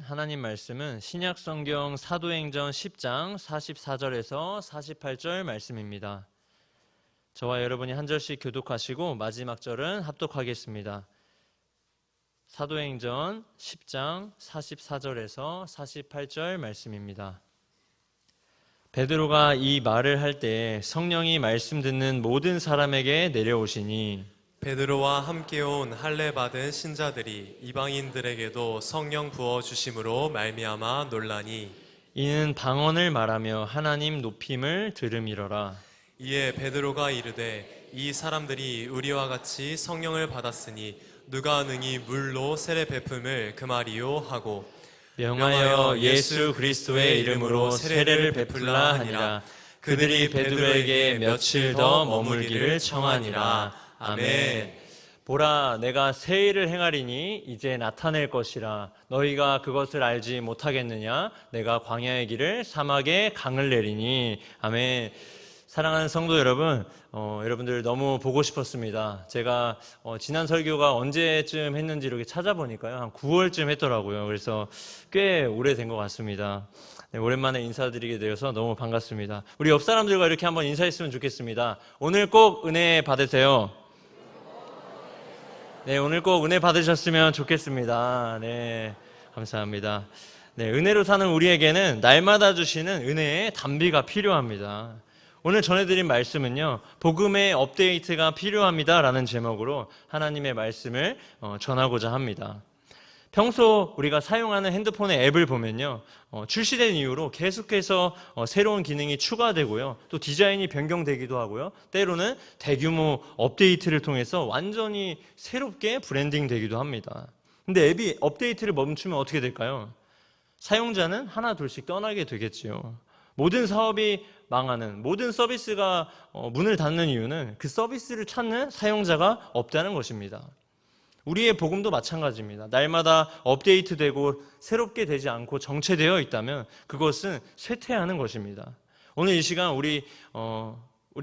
하나님 말씀은 신약성경 사도행전 10장 44절에서 48절 말씀입니다. 저와 여러분이 한 절씩 교독하시고 마지막 절은 합독하겠습니다. 사도행전 10장 44절에서 48절 말씀입니다. 베드로가 이 말을 할 때 성령이 말씀 듣는 모든 사람에게 내려오시니 베드로와 함께 온 할례 받은 신자들이 이방인들에게도 성령 부어 주심으로 말미암아 놀라니 이는 방언을 말하며 하나님 높임을 들음이러라. 이에 베드로가 이르되 이 사람들이 우리와 같이 성령을 받았으니 누가 능히 물로 세례 베품을 금하리요 하고 명하여 예수 그리스도의 이름으로 세례를 베풀라 하니라. 그들이 베드로에게 며칠 더 머물기를 청하니라. 아멘. 보라, 내가 새 일을 행하리니 이제 나타낼 것이라. 너희가 그것을 알지 못하겠느냐? 내가 광야의 길을 사막에 강을 내리니. 아멘. 사랑하는 성도 여러분, 여러분들 너무 보고 싶었습니다. 제가 지난 설교가 언제쯤 했는지 이렇게 찾아보니까요, 한 9월쯤 했더라고요. 그래서 꽤 오래된 것 같습니다. 네, 오랜만에 인사드리게 되어서 너무 반갑습니다. 우리 옆 사람들과 이렇게 한번 인사했으면 좋겠습니다. 오늘 꼭 은혜 받으세요. 네, 오늘 꼭 은혜 받으셨으면 좋겠습니다. 네, 감사합니다. 네, 은혜로 사는 우리에게는 날마다 주시는 은혜의 단비가 필요합니다. 오늘 전해드린 말씀은요, 복음의 업데이트가 필요합니다 라는 제목으로 하나님의 말씀을 전하고자 합니다. 평소 우리가 사용하는 핸드폰의 앱을 보면요, 출시된 이후로 계속해서 새로운 기능이 추가되고요, 또 디자인이 변경되기도 하고요, 때로는 대규모 업데이트를 통해서 완전히 새롭게 브랜딩되기도 합니다. 근데 앱이 업데이트를 멈추면 어떻게 될까요? 사용자는 하나 둘씩 떠나게 되겠지요. 모든 사업이 망하는, 모든 서비스가 문을 닫는 이유는 그 서비스를 찾는 사용자가 없다는 것입니다. 우리의 복음도 마찬가지입니다. 날마다 업데이트되고 새롭게 되지 않고 정체되어 있다면 그것은 쇠퇴하는 것입니다. 오늘 이 시간 우리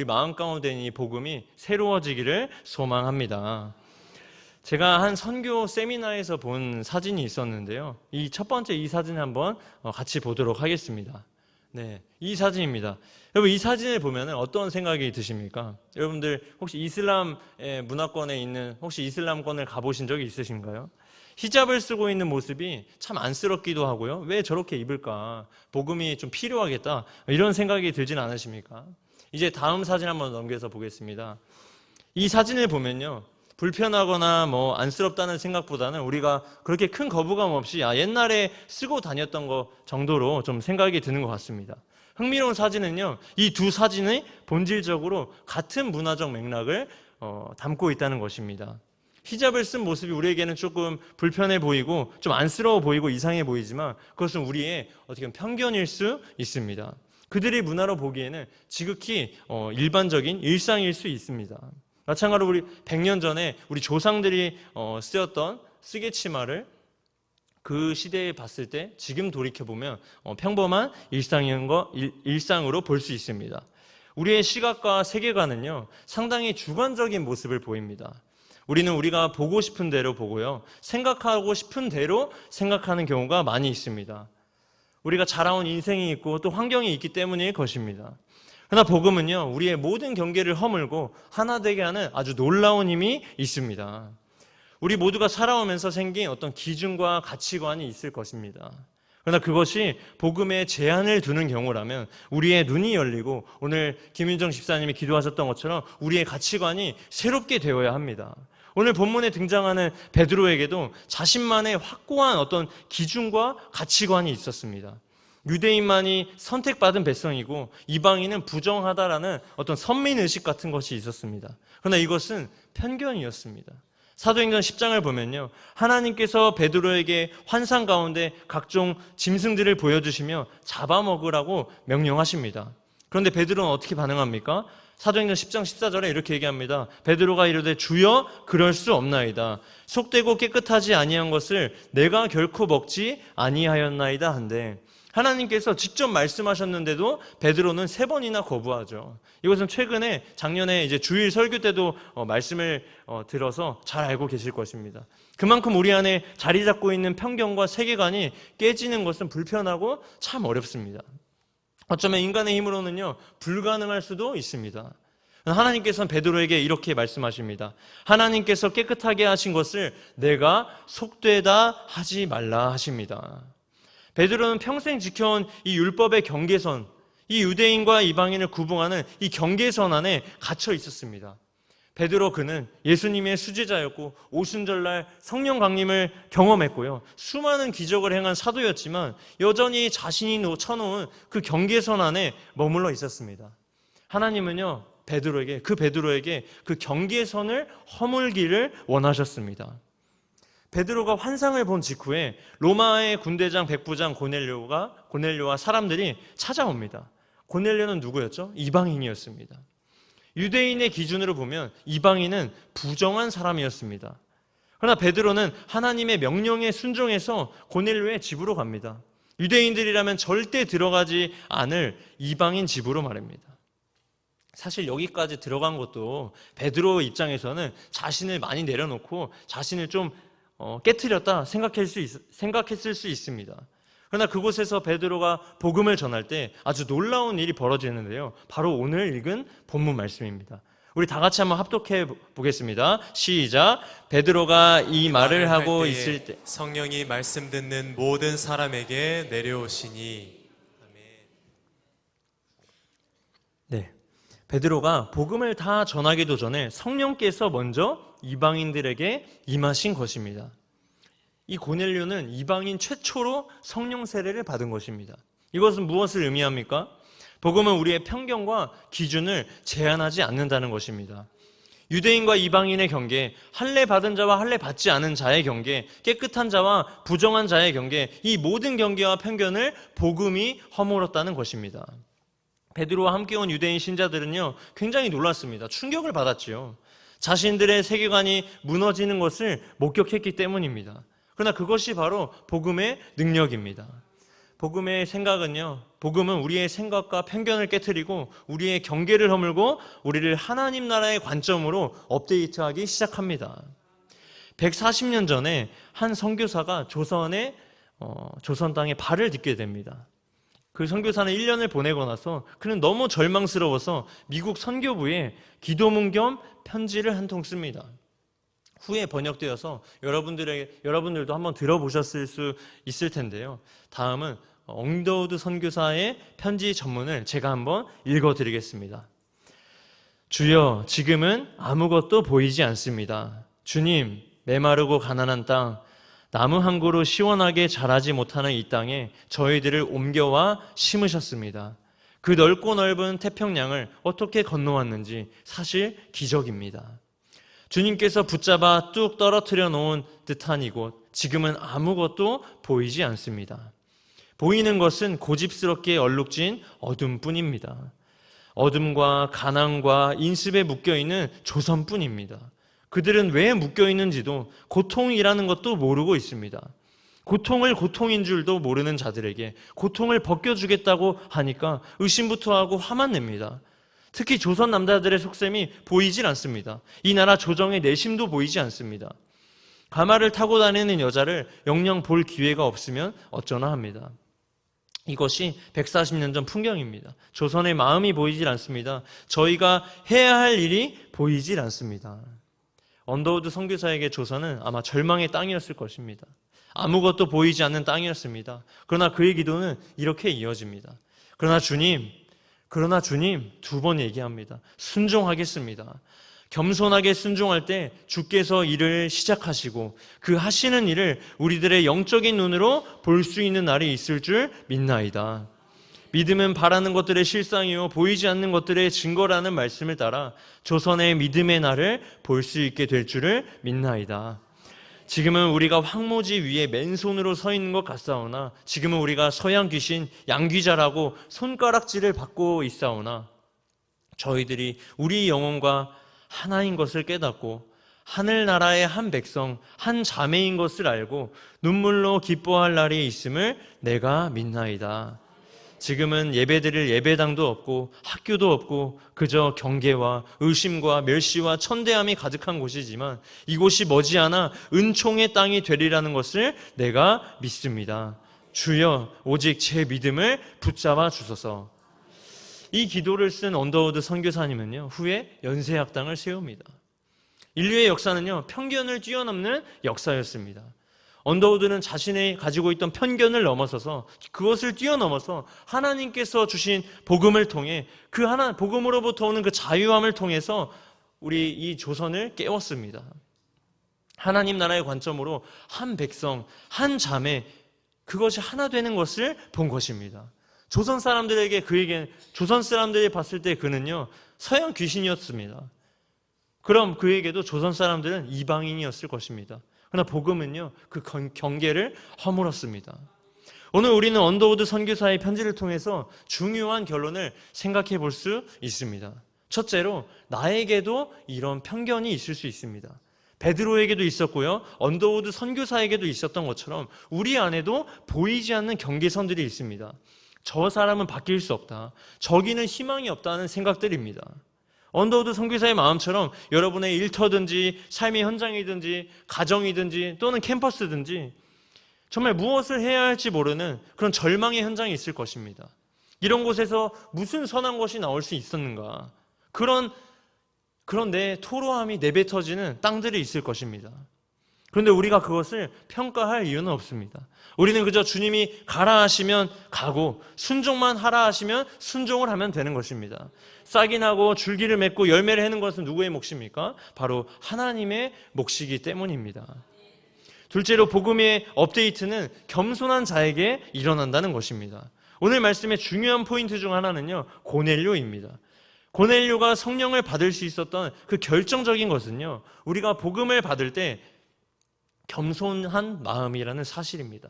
마음 가운데 있는 이 복음이 새로워지기를 소망합니다. 제가 한 선교 세미나에서 본 사진이 있었는데요. 이 첫 번째 이 사진을 한번 같이 보도록 하겠습니다. 네, 이 사진입니다. 여러분, 이 사진을 보면 어떤 생각이 드십니까? 여러분들 혹시 이슬람의 문화권에 있는, 혹시 이슬람권을 가보신 적이 있으신가요? 히잡을 쓰고 있는 모습이 참 안쓰럽기도 하고요. 왜 저렇게 입을까? 복음이 좀 필요하겠다, 이런 생각이 들진 않으십니까? 이제 다음 사진 한번 넘겨서 보겠습니다. 이 사진을 보면요, 불편하거나 안쓰럽다는 생각보다는 우리가 그렇게 큰 거부감 없이 옛날에 쓰고 다녔던 것 정도로 좀 생각이 드는 것 같습니다. 흥미로운 사진은요, 이 두 사진이 본질적으로 같은 문화적 맥락을 담고 있다는 것입니다. 히잡을 쓴 모습이 우리에게는 조금 불편해 보이고 좀 안쓰러워 보이고 이상해 보이지만 그것은 우리의 어떻게 보면 편견일 수 있습니다. 그들의 문화로 보기에는 지극히 일반적인 일상일 수 있습니다. 마찬가지로 우리 100년 전에 우리 조상들이 쓰였던 쓰개치마를 그 시대에 봤을 때 지금 돌이켜보면 평범한 일상으로 볼 수 있습니다. 우리의 시각과 세계관은요, 상당히 주관적인 모습을 보입니다. 우리는 우리가 보고 싶은 대로 보고요, 생각하고 싶은 대로 생각하는 경우가 많이 있습니다. 우리가 자라온 인생이 있고 또 환경이 있기 때문일 것입니다. 그러나 복음은요, 우리의 모든 경계를 허물고 하나 되게 하는 아주 놀라운 힘이 있습니다. 우리 모두가 살아오면서 생긴 어떤 기준과 가치관이 있을 것입니다. 그러나 그것이 복음에 제한을 두는 경우라면 우리의 눈이 열리고 오늘 김윤정 집사님이 기도하셨던 것처럼 우리의 가치관이 새롭게 되어야 합니다. 오늘 본문에 등장하는 베드로에게도 자신만의 확고한 어떤 기준과 가치관이 있었습니다. 유대인만이 선택받은 백성이고 이방인은 부정하다라는 어떤 선민의식 같은 것이 있었습니다. 그러나 이것은 편견이었습니다. 사도행전 10장을 보면요, 하나님께서 베드로에게 환상 가운데 각종 짐승들을 보여주시며 잡아먹으라고 명령하십니다. 그런데 베드로는 어떻게 반응합니까? 사도행전 10장 14절에 이렇게 얘기합니다. 베드로가 이르되 주여 그럴 수 없나이다. 속되고 깨끗하지 아니한 것을 내가 결코 먹지 아니하였나이다 한데, 하나님께서 직접 말씀하셨는데도 베드로는 3번이나 거부하죠. 이것은 최근에 작년에 이제 주일 설교 때도 말씀을 들어서 잘 알고 계실 것입니다. 그만큼 우리 안에 자리 잡고 있는 편견과 세계관이 깨지는 것은 불편하고 참 어렵습니다. 어쩌면 인간의 힘으로는요, 불가능할 수도 있습니다. 하나님께서는 베드로에게 이렇게 말씀하십니다. 하나님께서 깨끗하게 하신 것을 내가 속되다 하지 말라 하십니다. 베드로는 평생 지켜온 이 율법의 경계선, 이 유대인과 이방인을 구분하는 이 경계선 안에 갇혀 있었습니다. 베드로 그는 예수님의 수제자였고 오순절날 성령 강림을 경험했고요. 수많은 기적을 행한 사도였지만 여전히 자신이 쳐놓은 그 경계선 안에 머물러 있었습니다. 하나님은요, 베드로에게 그 경계선을 허물기를 원하셨습니다. 베드로가 환상을 본 직후에 로마의 군대장 백부장 고넬료와 사람들이 찾아옵니다. 고넬료는 누구였죠? 이방인이었습니다. 유대인의 기준으로 보면 이방인은 부정한 사람이었습니다. 그러나 베드로는 하나님의 명령에 순종해서 고넬료의 집으로 갑니다. 유대인들이라면 절대 들어가지 않을 이방인 집으로 말입니다. 사실 여기까지 들어간 것도 베드로 입장에서는 자신을 많이 내려놓고 자신을 좀 깨트렸다 생각했을 수 있습니다. 그러나 그곳에서 베드로가 복음을 전할 때 아주 놀라운 일이 벌어지는데요. 바로 오늘 읽은 본문 말씀입니다. 우리 다 같이 한번 합독해 보겠습니다. 시작. 베드로가 이 말을 하고 있을 때 성령이 말씀 듣는 모든 사람에게 내려오시니. 아멘. 네, 베드로가 복음을 다 전하기도 전에 성령께서 먼저 이방인들에게 임하신 것입니다. 이 고넬료는 이방인 최초로 성령 세례를 받은 것입니다. 이것은 무엇을 의미합니까? 복음은 우리의 편견과 기준을 제한하지 않는다는 것입니다. 유대인과 이방인의 경계, 할례 받은 자와 할례 받지 않은 자의 경계, 깨끗한 자와 부정한 자의 경계, 이 모든 경계와 편견을 복음이 허물었다는 것입니다. 베드로와 함께 온 유대인 신자들은요, 굉장히 놀랐습니다. 충격을 받았지요. 자신들의 세계관이 무너지는 것을 목격했기 때문입니다. 그러나 그것이 바로 복음의 능력입니다. 복음의 생각은요, 복음은 우리의 생각과 편견을 깨트리고 우리의 경계를 허물고 우리를 하나님 나라의 관점으로 업데이트하기 시작합니다. 140년 전에 한 선교사가 조선 땅에 발을 딛게 됩니다. 그 선교사는 1년을 보내고 나서 그는 너무 절망스러워서 미국 선교부에 기도문 겸 편지를 한 통 씁니다. 후에 번역되어서 여러분들도 한번 들어보셨을 수 있을 텐데요. 다음은 엉더우드 선교사의 편지 전문을 제가 한번 읽어드리겠습니다. 주여, 지금은 아무것도 보이지 않습니다. 주님, 메마르고 가난한 땅, 나무 한 그루 시원하게 자라지 못하는 이 땅에 저희들을 옮겨와 심으셨습니다. 그 넓고 넓은 태평양을 어떻게 건너왔는지 사실 기적입니다. 주님께서 붙잡아 뚝 떨어뜨려 놓은 듯한 이곳, 지금은 아무것도 보이지 않습니다. 보이는 것은 고집스럽게 얼룩진 어둠뿐입니다. 어둠과 가난과 인습에 묶여있는 조선뿐입니다. 그들은 왜 묶여있는지도 고통이라는 것도 모르고 있습니다. 고통을 고통인 줄도 모르는 자들에게 고통을 벗겨주겠다고 하니까 의심부터 하고 화만 냅니다. 특히 조선 남자들의 속셈이 보이질 않습니다. 이 나라 조정의 내심도 보이지 않습니다. 가마를 타고 다니는 여자를 영영 볼 기회가 없으면 어쩌나 합니다. 이것이 140년 전 풍경입니다. 조선의 마음이 보이질 않습니다. 저희가 해야 할 일이 보이질 않습니다. 언더우드 선교사에게 조선은 아마 절망의 땅이었을 것입니다. 아무것도 보이지 않는 땅이었습니다. 그러나 그의 기도는 이렇게 이어집니다. 그러나 주님 2번 얘기합니다. 순종하겠습니다. 겸손하게 순종할 때 주께서 일을 시작하시고 그 하시는 일을 우리들의 영적인 눈으로 볼 수 있는 날이 있을 줄 믿나이다. 믿음은 바라는 것들의 실상이요 보이지 않는 것들의 증거라는 말씀을 따라 조선의 믿음의 날을 볼 수 있게 될 줄을 믿나이다. 지금은 우리가 황무지 위에 맨손으로 서 있는 것 같사오나 지금은 우리가 서양 귀신 양귀자라고 손가락질을 받고 있사오나 저희들이 우리 영혼과 하나인 것을 깨닫고 하늘나라의 한 백성, 한 자매인 것을 알고 눈물로 기뻐할 날이 있음을 내가 믿나이다. 지금은 예배드릴 예배당도 없고 학교도 없고 그저 경계와 의심과 멸시와 천대함이 가득한 곳이지만 이곳이 머지않아 은총의 땅이 되리라는 것을 내가 믿습니다. 주여, 오직 제 믿음을 붙잡아 주소서. 이 기도를 쓴 언더우드 선교사님은요, 후에 연세학당을 세웁니다. 인류의 역사는요, 편견을 뛰어넘는 역사였습니다. 언더우드는 자신이 가지고 있던 편견을 넘어서서 그것을 뛰어넘어서 하나님께서 주신 복음을 통해 그 복음으로부터 오는 그 자유함을 통해서 우리 이 조선을 깨웠습니다. 하나님 나라의 관점으로 한 백성, 한 자매, 그것이 하나 되는 것을 본 것입니다. 조선 사람들이 봤을 때 그는요, 서양 귀신이었습니다. 그럼 그에게도 조선 사람들은 이방인이었을 것입니다. 그러나 복음은요, 그 경계를 허물었습니다. 오늘 우리는 언더우드 선교사의 편지를 통해서 중요한 결론을 생각해 볼 수 있습니다. 첫째로, 나에게도 이런 편견이 있을 수 있습니다. 베드로에게도 있었고요, 언더우드 선교사에게도 있었던 것처럼 우리 안에도 보이지 않는 경계선들이 있습니다. 저 사람은 바뀔 수 없다, 저기는 희망이 없다는 생각들입니다. 언더우드 선교사의 마음처럼 여러분의 일터든지 삶의 현장이든지 가정이든지 또는 캠퍼스든지 정말 무엇을 해야 할지 모르는 그런 절망의 현장이 있을 것입니다. 이런 곳에서 무슨 선한 것이 나올 수 있었는가, 그런데 토로함이 내뱉어지는 땅들이 있을 것입니다. 그런데 우리가 그것을 평가할 이유는 없습니다. 우리는 그저 주님이 가라 하시면 가고 순종만 하라 하시면 순종을 하면 되는 것입니다. 싹이 나고 줄기를 맺고 열매를 해는 것은 누구의 몫입니까? 바로 하나님의 몫이기 때문입니다. 둘째로, 복음의 업데이트는 겸손한 자에게 일어난다는 것입니다. 오늘 말씀의 중요한 포인트 중 하나는요, 고넬료입니다. 고넬료가 성령을 받을 수 있었던 그 결정적인 것은요, 우리가 복음을 받을 때 겸손한 마음이라는 사실입니다.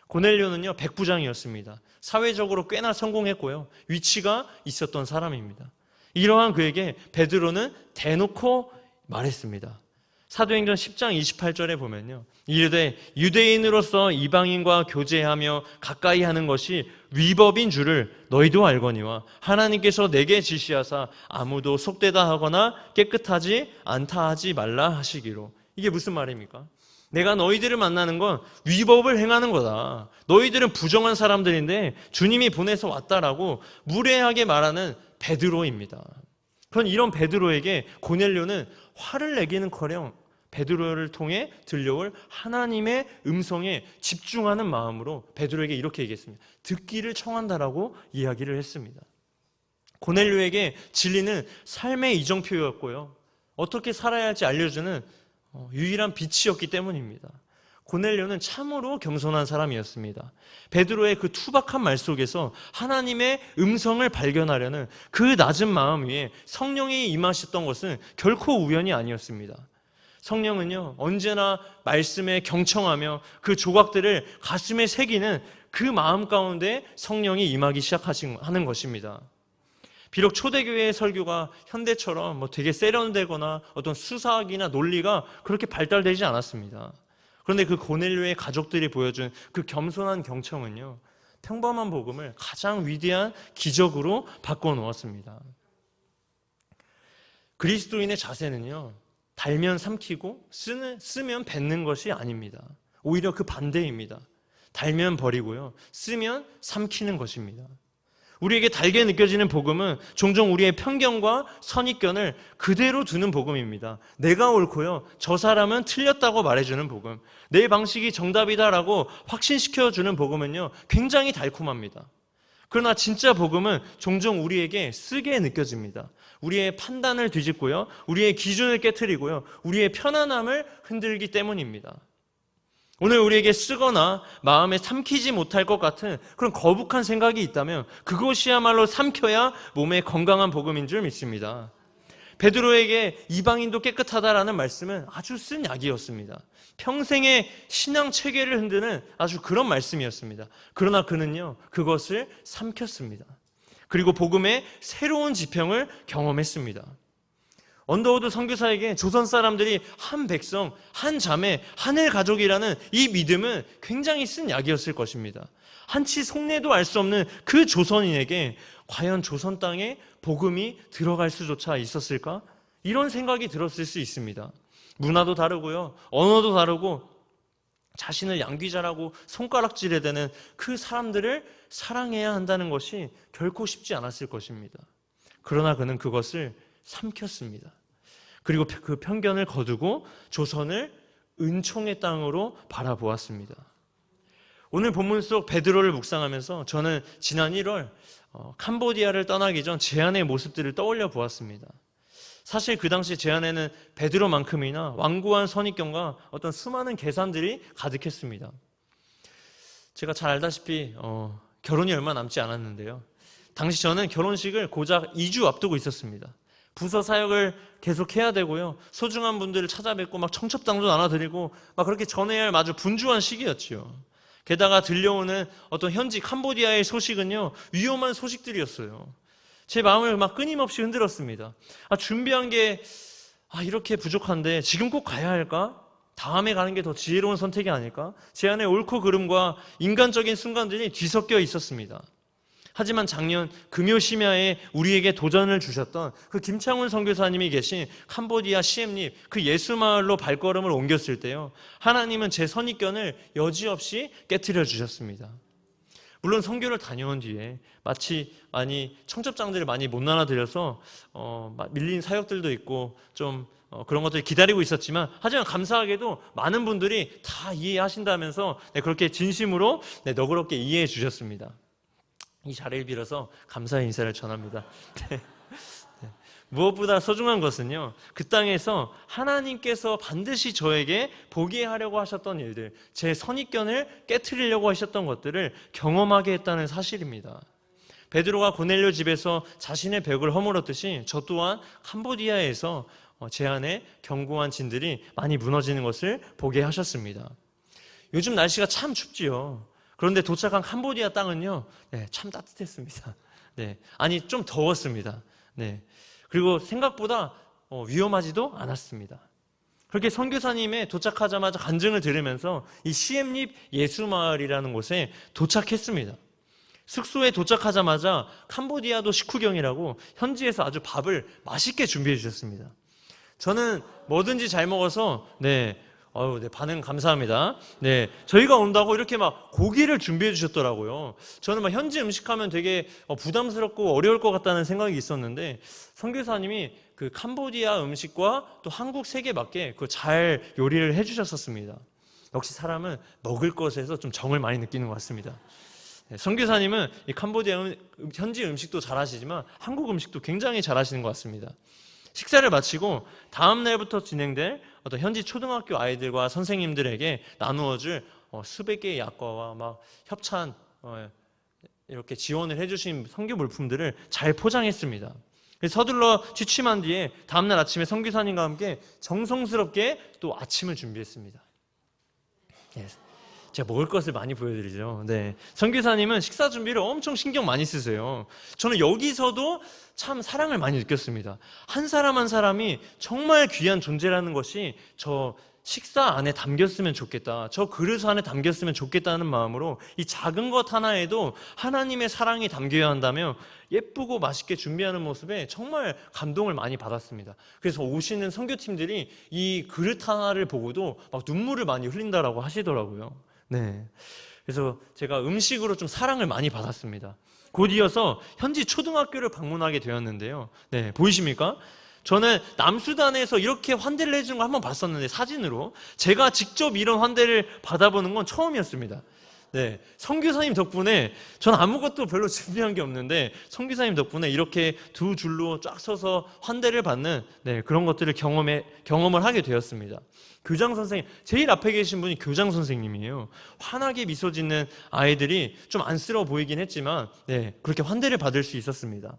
고넬료는요, 백부장이었습니다. 사회적으로 꽤나 성공했고요, 위치가 있었던 사람입니다. 이러한 그에게 베드로는 대놓고 말했습니다. 사도행전 10장 28절에 보면요, 이르되 유대인으로서 이방인과 교제하며 가까이 하는 것이 위법인 줄을 너희도 알거니와 하나님께서 내게 지시하사 아무도 속되다 하거나 깨끗하지 않다 하지 말라 하시기로. 이게 무슨 말입니까? 내가 너희들을 만나는 건 위법을 행하는 거다, 너희들은 부정한 사람들인데 주님이 보내서 왔다라고 무례하게 말하는 베드로입니다. 그런 이런 베드로에게 고넬료는 화를 내기는커녕 베드로를 통해 들려올 하나님의 음성에 집중하는 마음으로 베드로에게 이렇게 얘기했습니다. 듣기를 청한다라고 이야기를 했습니다. 고넬료에게 진리는 삶의 이정표였고요, 어떻게 살아야 할지 알려주는 유일한 빛이었기 때문입니다. 고넬료는 참으로 겸손한 사람이었습니다. 베드로의 그 투박한 말 속에서 하나님의 음성을 발견하려는 그 낮은 마음 위에 성령이 임하셨던 것은 결코 우연이 아니었습니다. 성령은요, 언제나 말씀에 경청하며 그 조각들을 가슴에 새기는 그 마음 가운데 성령이 임하기 시작하는 것입니다. 비록 초대교회의 설교가 현대처럼 되게 세련되거나 어떤 수사학이나 논리가 그렇게 발달되지 않았습니다. 그런데 그 고넬료의 가족들이 보여준 그 겸손한 경청은요, 평범한 복음을 가장 위대한 기적으로 바꿔놓았습니다. 그리스도인의 자세는요, 달면 삼키고 쓰면 뱉는 것이 아닙니다. 오히려 그 반대입니다. 달면 버리고요, 쓰면 삼키는 것입니다. 우리에게 달게 느껴지는 복음은 종종 우리의 편견과 선입견을 그대로 두는 복음입니다. 내가 옳고요, 저 사람은 틀렸다고 말해주는 복음, 내 방식이 정답이다라고 확신시켜주는 복음은요, 굉장히 달콤합니다. 그러나 진짜 복음은 종종 우리에게 쓰게 느껴집니다. 우리의 판단을 뒤집고요, 우리의 기준을 깨트리고요, 우리의 편안함을 흔들기 때문입니다. 오늘 우리에게 쓰거나 마음에 삼키지 못할 것 같은 그런 거북한 생각이 있다면 그것이야말로 삼켜야 몸에 건강한 복음인 줄 믿습니다. 베드로에게 이방인도 깨끗하다라는 말씀은 아주 쓴 약이었습니다. 평생의 신앙 체계를 흔드는 아주 그런 말씀이었습니다. 그러나 그는요, 그것을 삼켰습니다. 그리고 복음의 새로운 지평을 경험했습니다. 언더우드 선교사에게 조선 사람들이 한 백성, 한 자매, 하늘 가족이라는 이 믿음은 굉장히 쓴 약이었을 것입니다. 한치 속내도 알 수 없는 그 조선인에게 과연 조선 땅에 복음이 들어갈 수조차 있었을까? 이런 생각이 들었을 수 있습니다. 문화도 다르고요, 언어도 다르고 자신을 양귀자라고 손가락질에 대는 그 사람들을 사랑해야 한다는 것이 결코 쉽지 않았을 것입니다. 그러나 그는 그것을 삼켰습니다. 그리고 그 편견을 거두고 조선을 은총의 땅으로 바라보았습니다. 오늘 본문 속 베드로를 묵상하면서 저는 지난 1월 캄보디아를 떠나기 전 제안의 모습들을 떠올려 보았습니다. 사실 그 당시 제 안에는 베드로만큼이나 완고한 선입견과 어떤 수많은 계산들이 가득했습니다. 제가 잘 알다시피 결혼이 얼마 남지 않았는데요. 당시 저는 결혼식을 고작 2주 앞두고 있었습니다. 부서 사역을 계속 해야 되고요. 소중한 분들을 찾아뵙고 막 청첩장도 나눠드리고 막 그렇게 전해야 할 아주 분주한 시기였죠. 게다가 들려오는 어떤 현지 캄보디아의 소식은요, 위험한 소식들이었어요. 제 마음을 막 끊임없이 흔들었습니다. 준비한 게 이렇게 부족한데 지금 꼭 가야 할까? 다음에 가는 게 더 지혜로운 선택이 아닐까? 제 안에 옳고 그름과 인간적인 순간들이 뒤섞여 있었습니다. 하지만 작년 금요 심야에 우리에게 도전을 주셨던 그 김창훈 선교사님이 계신 캄보디아 시엠립 그 예수마을로 발걸음을 옮겼을 때요, 하나님은 제 선입견을 여지없이 깨트려 주셨습니다. 물론 선교를 다녀온 뒤에 마치 청첩장들을 많이 못 나눠드려서 밀린 사역들도 있고 좀 그런 것들이 기다리고 있었지만, 하지만 감사하게도 많은 분들이 다 이해하신다면서 그렇게 진심으로 너그럽게 이해해 주셨습니다. 이 자리를 빌어서 감사의 인사를 전합니다. 무엇보다 소중한 것은요, 그 땅에서 하나님께서 반드시 저에게 보게 하려고 하셨던 일들, 제 선입견을 깨트리려고 하셨던 것들을 경험하게 했다는 사실입니다. 베드로가 고넬료 집에서 자신의 벽을 허물었듯이 저 또한 캄보디아에서 제 안에 견고한 진들이 많이 무너지는 것을 보게 하셨습니다. 요즘 날씨가 참 춥지요. 그런데 도착한 캄보디아 땅은요, 참 따뜻했습니다. 좀 더웠습니다. 그리고 생각보다 위험하지도 않았습니다. 그렇게 선교사님의 도착하자마자 간증을 들으면서 이 시엠립 예수마을이라는 곳에 도착했습니다. 숙소에 도착하자마자 캄보디아도 식후경이라고 현지에서 아주 밥을 맛있게 준비해 주셨습니다. 저는 뭐든지 잘 먹어서 반응 감사합니다. 저희가 온다고 이렇게 막 고기를 준비해 주셨더라고요. 저는 막 현지 음식하면 되게 부담스럽고 어려울 것 같다는 생각이 있었는데, 선교사님이 그 캄보디아 음식과 또 한국 세계에 맞게 잘 요리를 해주셨었습니다. 역시 사람은 먹을 것에서 좀 정을 많이 느끼는 것 같습니다. 선교사님은 이 캄보디아 현지 음식도 잘하시지만 한국 음식도 굉장히 잘하시는 것 같습니다. 식사를 마치고 다음 날부터 진행될 어떤 현지 초등학교 아이들과 선생님들에게 나누어줄 수백 개의 약과와 막 협찬 이렇게 지원을 해주신 선교 물품들을 잘 포장했습니다. 서둘러 취침한 뒤에 다음날 아침에 선교사님과 함께 정성스럽게 또 아침을 준비했습니다. 제가 먹을 것을 많이 보여드리죠. 선교사님은 식사 준비를 엄청 신경 많이 쓰세요. 저는 여기서도 참 사랑을 많이 느꼈습니다. 한 사람 한 사람이 정말 귀한 존재라는 것이 저 식사 안에 담겼으면 좋겠다, 저 그릇 안에 담겼으면 좋겠다는 마음으로 이 작은 것 하나에도 하나님의 사랑이 담겨야 한다며 예쁘고 맛있게 준비하는 모습에 정말 감동을 많이 받았습니다. 그래서 오시는 선교팀들이 이 그릇 하나를 보고도 막 눈물을 많이 흘린다라고 하시더라고요. 그래서 제가 음식으로 좀 사랑을 많이 받았습니다. 곧 이어서 현지 초등학교를 방문하게 되었는데요. 보이십니까? 저는 남수단에서 이렇게 환대를 해주는 거 한번 봤었는데, 사진으로. 제가 직접 이런 환대를 받아보는 건 처음이었습니다. 선교사님 덕분에 전 아무것도 별로 준비한 게 없는데 선교사님 덕분에 이렇게 두 줄로 쫙 서서 환대를 받는 그런 것들을 경험을 하게 되었습니다. 교장 선생님, 제일 앞에 계신 분이 교장 선생님이에요. 환하게 미소 짓는 아이들이 좀 안쓰러워 보이긴 했지만 그렇게 환대를 받을 수 있었습니다.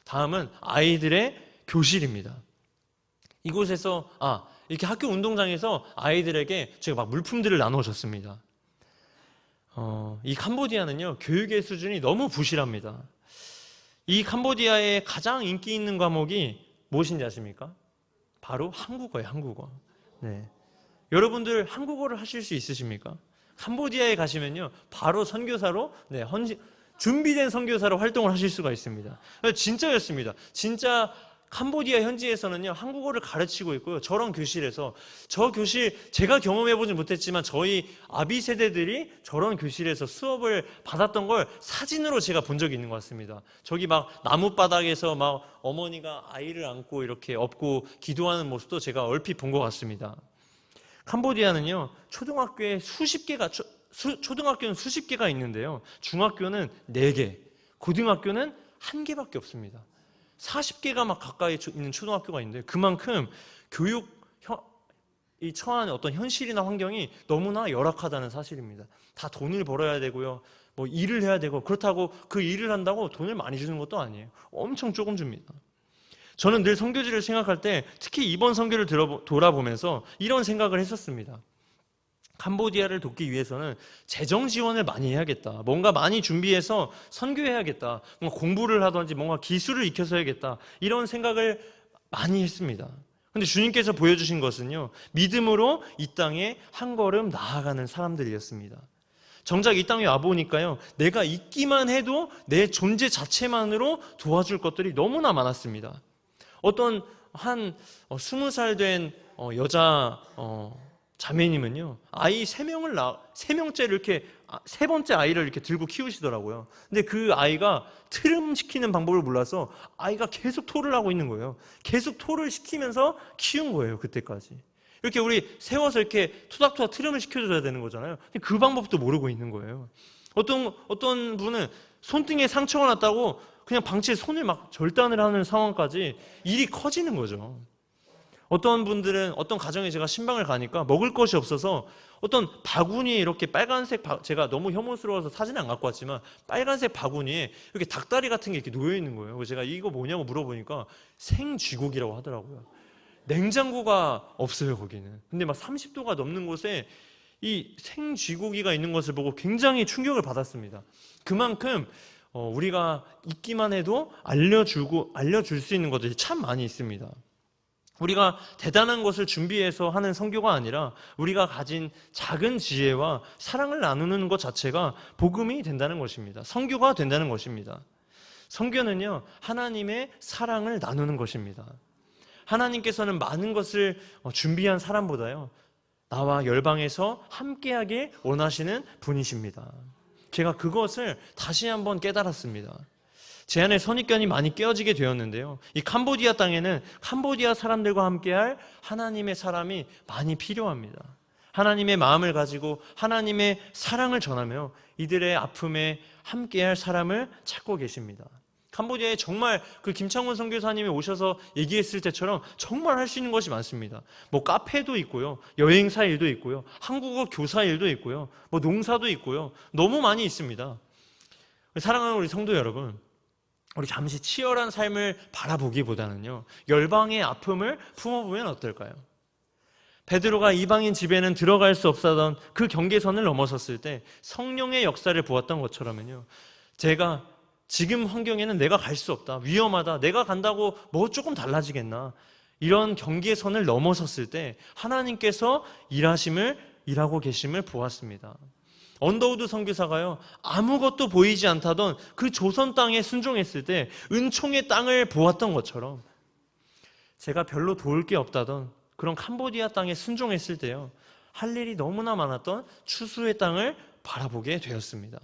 다음은 아이들의 교실입니다. 이곳에서 이렇게 학교 운동장에서 아이들에게 제가 막 물품들을 나눠줬습니다. 이 캄보디아는요, 교육의 수준이 너무 부실합니다. 이 캄보디아의 가장 인기 있는 과목이 무엇인지 아십니까? 바로 한국어예요, 한국어. 네. 여러분들 한국어를 하실 수 있으십니까? 캄보디아에 가시면요, 바로 선교사로, 준비된 선교사로 활동을 하실 수가 있습니다. 진짜였습니다. 진짜 캄보디아 현지에서는요, 한국어를 가르치고 있고요. 저런 교실에서, 저 교실 제가 경험해보진 못했지만 저희 아비 세대들이 저런 교실에서 수업을 받았던 걸 사진으로 제가 본 적이 있는 것 같습니다. 저기 막 나무바닥에서 막 어머니가 아이를 안고 이렇게 업고 기도하는 모습도 제가 얼핏 본 것 같습니다. 캄보디아는요, 초등학교에 초등학교는 수십 개가 있는데요, 중학교는 4개, 고등학교는 1개밖에 없습니다. 40개가 막 가까이 있는 초등학교가 있는데, 그만큼 이 처한 어떤 현실이나 환경이 너무나 열악하다는 사실입니다. 다 돈을 벌어야 되고요, 뭐 일을 해야 되고, 그렇다고 그 일을 한다고 돈을 많이 주는 것도 아니에요. 엄청 조금 줍니다. 저는 늘 선교지를 생각할 때, 특히 이번 선교를 돌아보면서 이런 생각을 했었습니다. 캄보디아를 돕기 위해서는 재정 지원을 많이 해야겠다. 뭔가 많이 준비해서 선교해야겠다. 뭔가 공부를 하든지 뭔가 기술을 익혀서 해야겠다. 이런 생각을 많이 했습니다. 그런데 주님께서 보여주신 것은요, 믿음으로 이 땅에 한 걸음 나아가는 사람들이었습니다. 정작 이 땅에 와보니까요, 내가 있기만 해도 내 존재 자체만으로 도와줄 것들이 너무나 많았습니다. 어떤 한 20살 된 여자 자매님은요, 아이 3명째를 이렇게, 3번째 아이를 이렇게 들고 키우시더라고요. 근데 그 아이가 트름시키는 방법을 몰라서 아이가 계속 토를 하고 있는 거예요. 계속 토를 시키면서 키운 거예요, 그때까지. 이렇게 우리 세워서 이렇게 토닥토닥 트름을 시켜줘야 되는 거잖아요. 근데 그 방법도 모르고 있는 거예요. 어떤 분은 손등에 상처가 났다고 그냥 방치에 손을 막 절단을 하는 상황까지 일이 커지는 거죠. 어떤 분들은, 어떤 가정에 제가 신방을 가니까 먹을 것이 없어서 어떤 바구니에 이렇게 빨간색, 제가 너무 혐오스러워서 사진을 안 갖고 왔지만 빨간색 바구니에 이렇게 닭다리 같은 게 이렇게 놓여 있는 거예요. 그래서 제가 이거 뭐냐고 물어보니까 생쥐고기라고 하더라고요. 냉장고가 없어요, 거기는. 근데 막 30도가 넘는 곳에 이 생쥐고기가 있는 것을 보고 굉장히 충격을 받았습니다. 그만큼 우리가 있기만 해도 알려줄 수 있는 것들이 참 많이 있습니다. 우리가 대단한 것을 준비해서 하는 선교가 아니라 우리가 가진 작은 지혜와 사랑을 나누는 것 자체가 복음이 된다는 것입니다. 선교가 된다는 것입니다. 선교는요, 하나님의 사랑을 나누는 것입니다. 하나님께서는 많은 것을 준비한 사람보다요, 나와 열방에서 함께하길 원하시는 분이십니다. 제가 그것을 다시 한번 깨달았습니다. 제 안에 선입견이 많이 깨어지게 되었는데요, 이 캄보디아 땅에는 캄보디아 사람들과 함께할 하나님의 사람이 많이 필요합니다. 하나님의 마음을 가지고 하나님의 사랑을 전하며 이들의 아픔에 함께할 사람을 찾고 계십니다. 캄보디아에 정말 그 김창훈 선교사님이 오셔서 얘기했을 때처럼 정말 할 수 있는 것이 많습니다. 뭐 카페도 있고요, 여행사 일도 있고요, 한국어 교사 일도 있고요, 뭐 농사도 있고요, 너무 많이 있습니다. 사랑하는 우리 성도 여러분, 우리 잠시 치열한 삶을 바라보기보다는요, 열방의 아픔을 품어보면 어떨까요? 베드로가 이방인 집에는 들어갈 수 없었던 그 경계선을 넘어섰을 때 성령의 역사를 보았던 것처럼요, 제가 지금 환경에는 내가 갈 수 없다, 위험하다, 내가 간다고 뭐 조금 달라지겠나, 이런 경계선을 넘어섰을 때 하나님께서 일하고 계심을 보았습니다. 언더우드 선교사가요, 아무것도 보이지 않다던 그 조선 땅에 순종했을 때 은총의 땅을 보았던 것처럼 제가 별로 도울 게 없다던 그런 캄보디아 땅에 순종했을 때요, 할 일이 너무나 많았던 추수의 땅을 바라보게 되었습니다.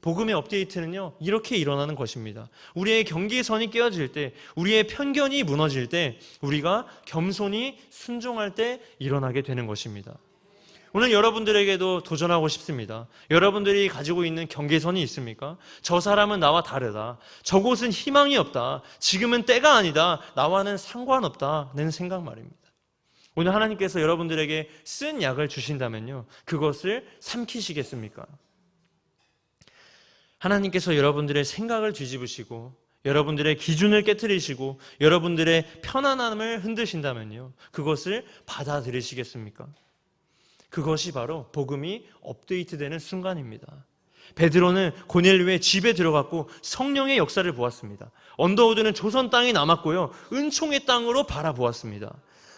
복음의 업데이트는요, 이렇게 일어나는 것입니다. 우리의 경계선이 깨어질 때, 우리의 편견이 무너질 때, 우리가 겸손히 순종할 때 일어나게 되는 것입니다. 오늘 여러분들에게도 도전하고 싶습니다. 여러분들이 가지고 있는 경계선이 있습니까? 저 사람은 나와 다르다, 저곳은 희망이 없다, 지금은 때가 아니다, 나와는 상관없다는 생각 말입니다. 오늘 하나님께서 여러분들에게 쓴 약을 주신다면요, 그것을 삼키시겠습니까? 하나님께서 여러분들의 생각을 뒤집으시고 여러분들의 기준을 깨트리시고 여러분들의 편안함을 흔드신다면요, 그것을 받아들이시겠습니까? 그것이 바로 복음이 업데이트되는 순간입니다. 베드로는 고넬료의 집에 들어갔고 성령의 역사를 보았습니다. 언더우드는 조선 땅이 남았고요, 은총의 땅으로 바라보았습니다.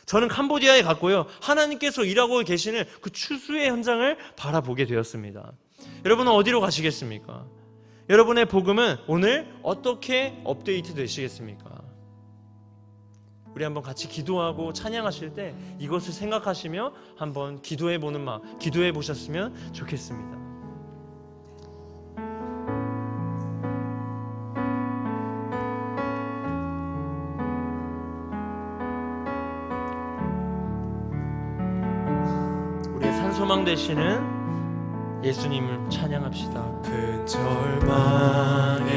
저는 캄보디아에 갔고요. 하나님께서 일하고 계시는 그 추수의 현장을 바라보게 되었습니다. 여러분은 어디로 가시겠습니까? 여러분의 복음은 오늘 어떻게 업데이트 되시겠습니까? 우리 한번 같이 기도하고 찬양하실 때 이것을 생각하시며 한번 기도해 보는 마음, 기도해 보셨으면 좋겠습니다. 우리의 산소망 되시는 예수님을 찬양합시다. 큰 절망의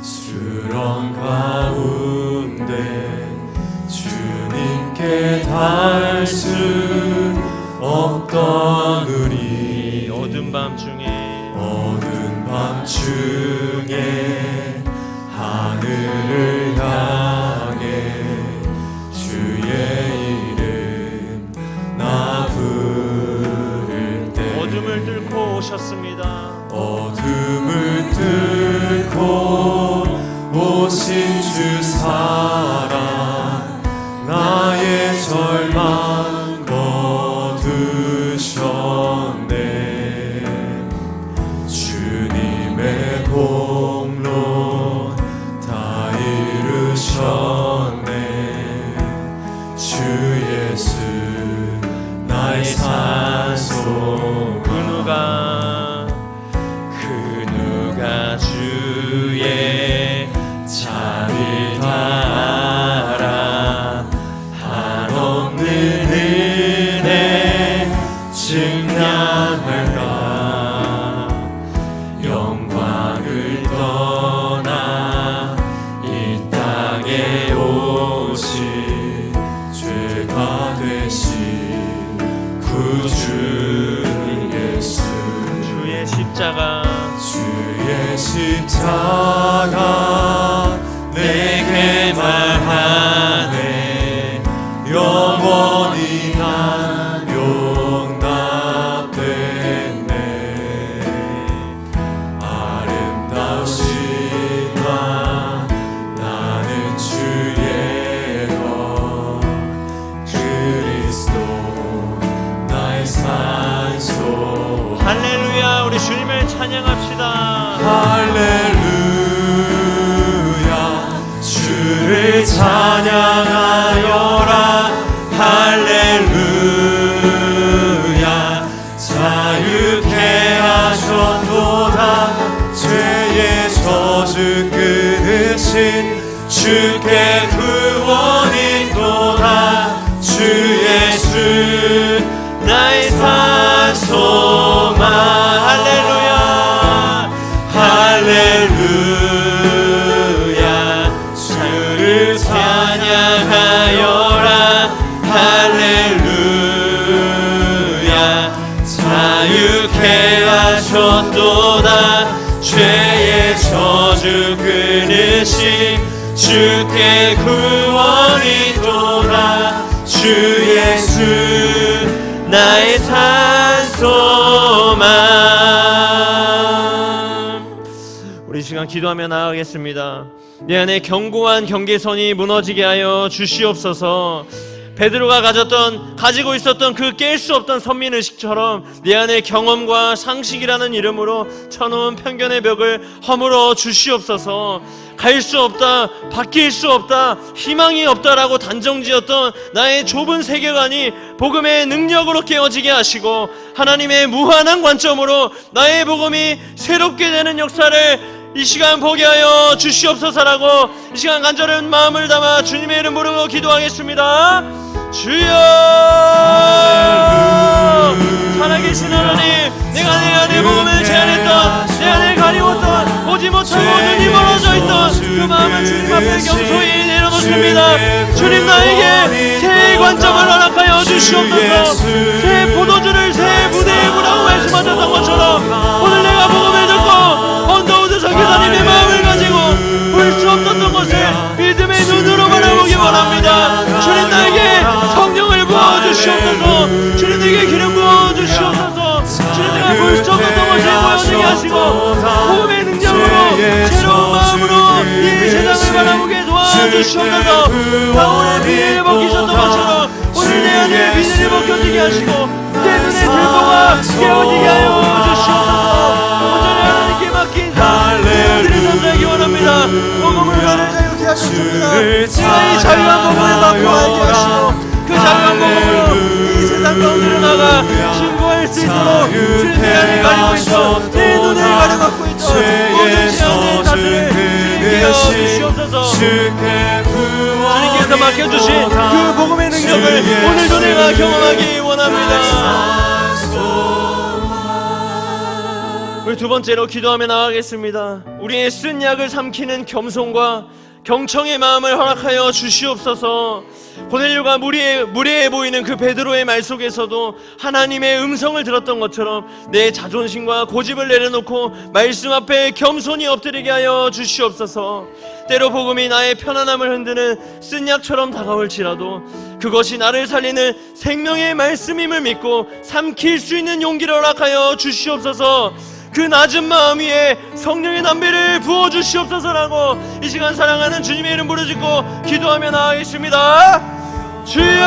수렁 가운데 주님께 닿을 수 없던 우리 어두운 밤 중에 하늘을 향해 주의 이름 나 부를 때 어둠을 뚫고 오셨습니다. 어둠을 뚫고 오신 주 사랑 나의 절망 거두셨네. 주님의 공로 다 이루셨네. 주 예수 나의 산소 그 누가 주의 자리 다 알아 한없는 은혜 증량할까. 영광을 떠나 이 땅에 오신 죄가 되신 구주 예수. 주의 십자가 내게 말하네. 영원히 난 용납됐네. 아름다우신 나 나는 주의 것 그리스도 나의 산소. 할렐루야. 우리 주님을 찬양합시다. 할렐루야. 주를 찬양하여라. 할렐루야. 자유케 하셨도다. 죄의 저주 끊으신 주께 구원이 또다. 주 예수 나의 산소망. 할렐루야. 할렐루야. 주를 찬양하여라. 할렐루야. 자유케 하셨도다. 죄의 저주 끊으신 주께 구원이 또다. 주 예수 나의 산소망. 우리 시간 기도하며 나아가겠습니다. 내 안에 견고한 경계선이 무너지게 하여 주시옵소서. 베드로가 가지고 있었던 그 깰 수 없던 선민의식처럼 내 안에 경험과 상식이라는 이름으로 쳐놓은 편견의 벽을 허물어 주시옵소서. 갈 수 없다, 바뀔 수 없다, 희망이 없다라고 단정지었던 나의 좁은 세계관이 복음의 능력으로 깨어지게 하시고 하나님의 무한한 관점으로 나의 복음이 새롭게 되는 역사를 이 시간 보게 하여 주시옵소서라고 이 시간 간절한 마음을 담아 주님의 이름 부르고 기도하겠습니다. 주여. 살아계신 하나님, 내가 내 안에 복음을 제한했던, 내 안에 가리웠던, 보지 못하고 눈이 멀어져 있던 그 마음을 주님 앞에 경소히 내려놓습니다. 주님, 나에게 새 관점을 허락하여 주시옵소서. 새 포도주를 새 부대에 부라고 말씀하셨던 것처럼 오늘 내가 복음을 듣고 언더우드 선교사님의 마음을 가지고 볼 수 없었던 것을 믿음의 눈으로 바라보기 원합니다. 주님, 나에게 성령을 부어주시옵소서. 주님, 내게 기름 부어주시옵소서. 주님, 내가 볼 수 없었던 것을 보여주게 하시고 복음의 능력으로 새로운 마음으로 이 세상을 바라보게 도와주시옵소서. 하여 주시옵소서. 바울의 비를 벗기셨던 것처럼 오늘 내 안에 비늘이 벗겨지게 하시고 내 눈의 들보가 깨어지게 하여 주시옵소서. 온전히 하나님께 맡긴 자들이 선사하기 원합니다. 복음을 나를 자유케 하셨습니다. 내가 이 자유한 복음을 받고 알게 하시고 그 자유한 복음으로 이 세상 가운데로 나가 신고할 수 있도록 주님 내 안에 가리고 있어 내 눈을 가려갖고 있어 모든 시간의 자들을 주님께 주시옵소서. 주님께서 맡겨주신 그 복음의 능력을 오늘도 내가 경험하기 원합니다. 우리 두 번째로 기도하며 나아가겠습니다. 우리의 쓴 약을 삼키는 겸손과 경청의 마음을 허락하여 주시옵소서. 고넬료가 무례해 보이는 그 베드로의 말 속에서도 하나님의 음성을 들었던 것처럼 내 자존심과 고집을 내려놓고 말씀 앞에 겸손히 엎드리게 하여 주시옵소서. 때로 복음이 나의 편안함을 흔드는 쓴 약처럼 다가올지라도 그것이 나를 살리는 생명의 말씀임을 믿고 삼킬 수 있는 용기를 허락하여 주시옵소서. 그 낮은 마음 위에 성령의 담배를 부어주시옵소서라고 이 시간 사랑하는 주님의 이름 부르짖고 기도하며 나아가겠습니다. 주여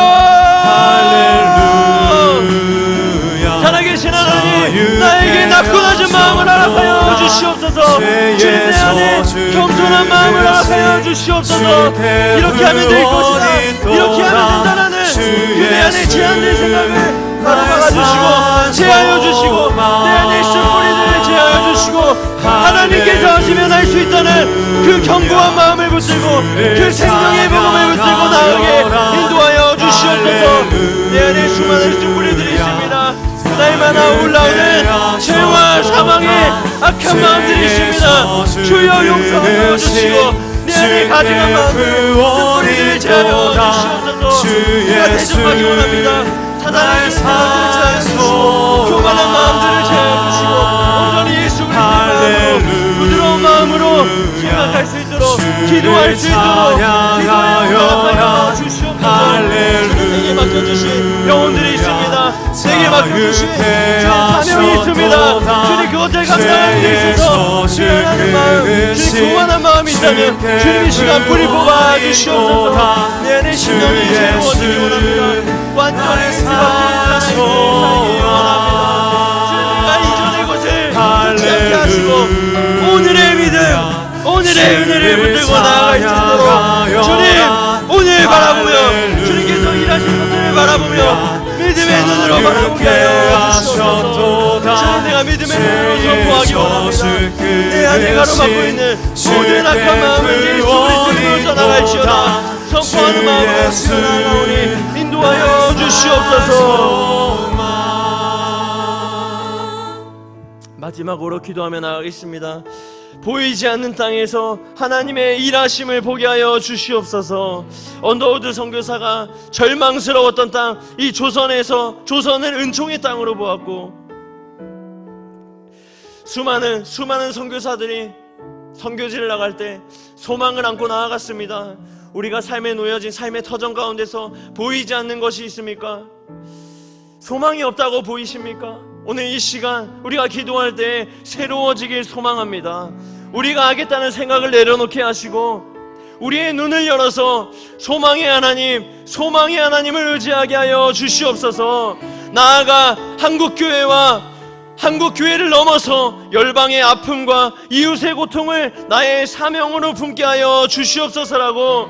할렐루야. 살아계신 하나님 나에게 낮고 낮은 마음을 허락하여 주시옵소서. 주님 내 안에 겸손한 마음을 허락하여 주시옵소서. 이렇게 하면 될 것이다 이렇게 하면 된다라는 그 내 안에 제한된 생각을 막아주시고 제하여 주시고 내 안에 있을 뿌리들을 제하여 주시고 하나님께서 하시면 할 수 있다는 그 견고한 마음을 붙들고 그 생명의 복음을 붙들고 나아가게 인도하여 주시옵소서. 내 안에 수많은 쓴뿌리들이 있습니다. 날마다 올라오는 죄와 사망의 악한 마음들이 있습니다. 주여 용서하여 주시고 내 안에 가증한 마음을 쓴뿌리들을 제하여 주시옵소서. 우리가 대적하기 원합니다. 사단의 생각들을 제하여주시고 교만한 마음들을 제하여주시고 온전히 예수 그리스도의 마음으로 부드러운 마음으로 생각할 수 있도록 기도할 수 있도록 기도의 응답하여 주시옵소서. 내게 맡겨주신 영혼들이 있습니다. 내게 맡겨주신 주의 사명이 있습니다. 주님 그것을 감당하는 데 있어서 미안하는 마음 주님 교만한 마음이 있다면 주님 이 시간 뿌리 뽑아 주시옵소서. 내 안에 신령이 새로워지기 원합니다. 완전히 생각하는 살기 원합니다. 주님과 이전의 것을 놓지 않게 하시고 오늘의 믿음 오늘의 은혜를 붙들고 나아갈 수 있도록 주님 오늘 바라보며 주님께서 일하신 것들을 바라보며 믿음의 눈으로 바라보게 하여 주시옵소서. 주님 내가 믿음의 눈으로 선포하기 원합니다. 내 안에 가로막고 있는 모든 악한 마음을 예수 그리스도로 전하갈지어다. 선포하는 마음으로 나아가오니 인도하여 주시옵소서. 마지막으로 기도하며 나아가겠습니다. 보이지 않는 땅에서 하나님의 일하심을 보게 하여 주시옵소서. 언더우드 선교사가 절망스러웠던 땅, 이 조선에서 조선을 은총의 땅으로 보았고 수많은 선교사들이 선교지를 나갈 때 소망을 안고 나아갔습니다. 우리가 삶에 놓여진 삶의 터전 가운데서 보이지 않는 것이 있습니까? 소망이 없다고 보이십니까? 오늘 이 시간 우리가 기도할 때 새로워지길 소망합니다. 우리가 하겠다는 생각을 내려놓게 하시고 우리의 눈을 열어서 소망의 하나님을 의지하게 하여 주시옵소서. 나아가 한국교회를 넘어서 열방의 아픔과 이웃의 고통을 나의 사명으로 품게 하여 주시옵소서라고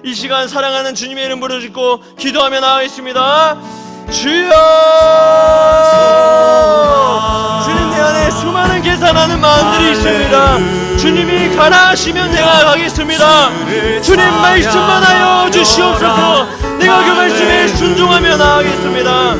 이 시간 사랑하는 주님의 이름 부르짖고 기도하며 나아가겠습니다. 주여 주님 내 안에 수많은 계산하는 마음들이 있습니다. 주님이 가라 하시면 내가 가겠습니다. 주님 말씀만 하여 주시옵소서. 내가 그 말씀에 순종하며 나아가겠습니다.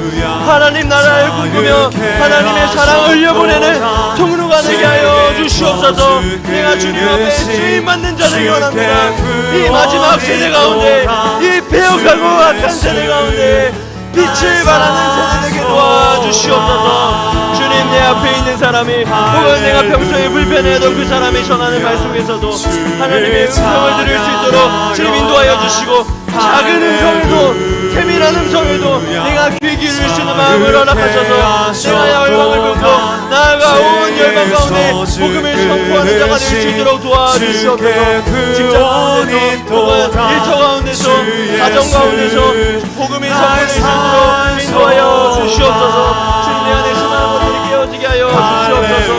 하나님 나라를 꿈꾸며 하나님의 사랑을 흘려보내는 통로가 되게 하여 주시옵소서. 내가 주님 앞에 쓰임받는 자들이 원합니다. 이 마지막 세대 가운데 이 배역하고 악한 세대 가운데 빛을 발하는 세대에게 도와주시옵소서. 주님 내 앞에 있는 사람이 혹은 내가 평소에 불편해도 그 사람이 전하는 말 속에서도 하나님의 음성을 들을 수 있도록 주님 인도하여 주시고 작은 음성에도 세밀한 음성에도 내가 귀 기울일 수 있는 마음을 허락하셔서 내가 열방을 품고 나아가 온 열방 가운데 복음을 선포하는 자가 될 수 있도록 도와주시옵소서. 직장 가운데서 혹은 일터 가운데서 가정 가운데서 복음이 선포될 수 있도록 인도하여 주시옵소서. 주님 내 안에 수많은 것들이 깨어지게 하여 주시옵소서.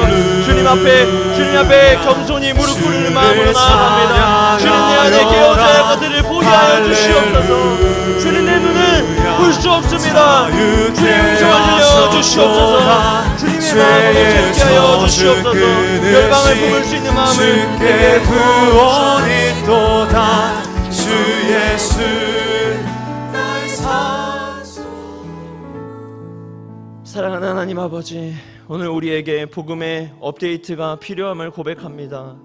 주님 앞에 겸손히 무릎 꿇는 마음으로 나아갑니다. 주님 내 안에 깨어져야 할 것들을 보게 하여 주시옵소서. 주님 내 눈은 볼 수 없습니다. 주님 음성을 들려 주시옵소서. 주님의 마음으로 새롭게 하여 주시옵소서. 열방을 품을 수 있는 마음을 내게 구원이 또다 주 예수 나의 산소. 사랑하는 하나님 아버지, 오늘 우리에게 복음의 업데이트가 필요함을 고백합니다.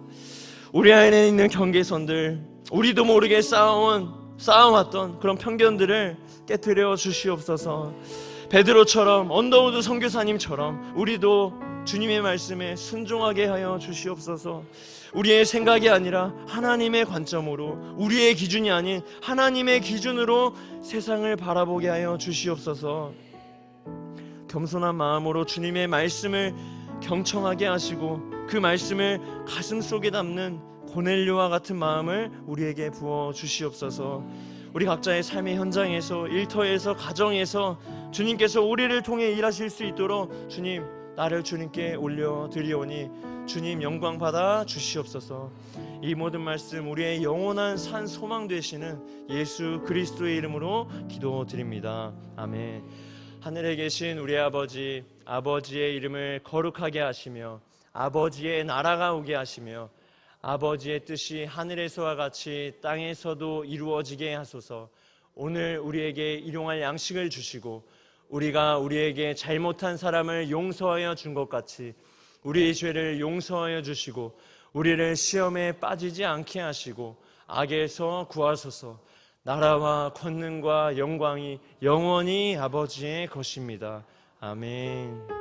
우리 안에 있는 경계선들, 우리도 모르게 쌓아왔던 그런 편견들을 깨트려 주시옵소서. 베드로처럼, 언더우드 선교사님처럼 우리도 주님의 말씀에 순종하게 하여 주시옵소서. 우리의 생각이 아니라 하나님의 관점으로, 우리의 기준이 아닌 하나님의 기준으로 세상을 바라보게 하여 주시옵소서. 겸손한 마음으로 주님의 말씀을 경청하게 하시고 그 말씀을 가슴속에 담는 고넬료와 같은 마음을 우리에게 부어 주시옵소서. 우리 각자의 삶의 현장에서, 일터에서, 가정에서 주님께서 우리를 통해 일하실 수 있도록 주님, 나를 주님께 올려드리오니 주님 영광 받아 주시옵소서. 이 모든 말씀 우리의 영원한 산 소망 되시는 예수 그리스도의 이름으로 기도드립니다. 아멘. 하늘에 계신 우리 아버지, 아버지의 이름을 거룩하게 하시며 아버지의 나라가 오게 하시며 아버지의 뜻이 하늘에서와 같이 땅에서도 이루어지게 하소서. 오늘 우리에게 일용할 양식을 주시고 우리가 우리에게 잘못한 사람을 용서하여 준 것 같이 우리의 죄를 용서하여 주시고 우리를 시험에 빠지지 않게 하시고 악에서 구하소서. 나라와 권능과 영광이 영원히 아버지의 것입니다. 아멘.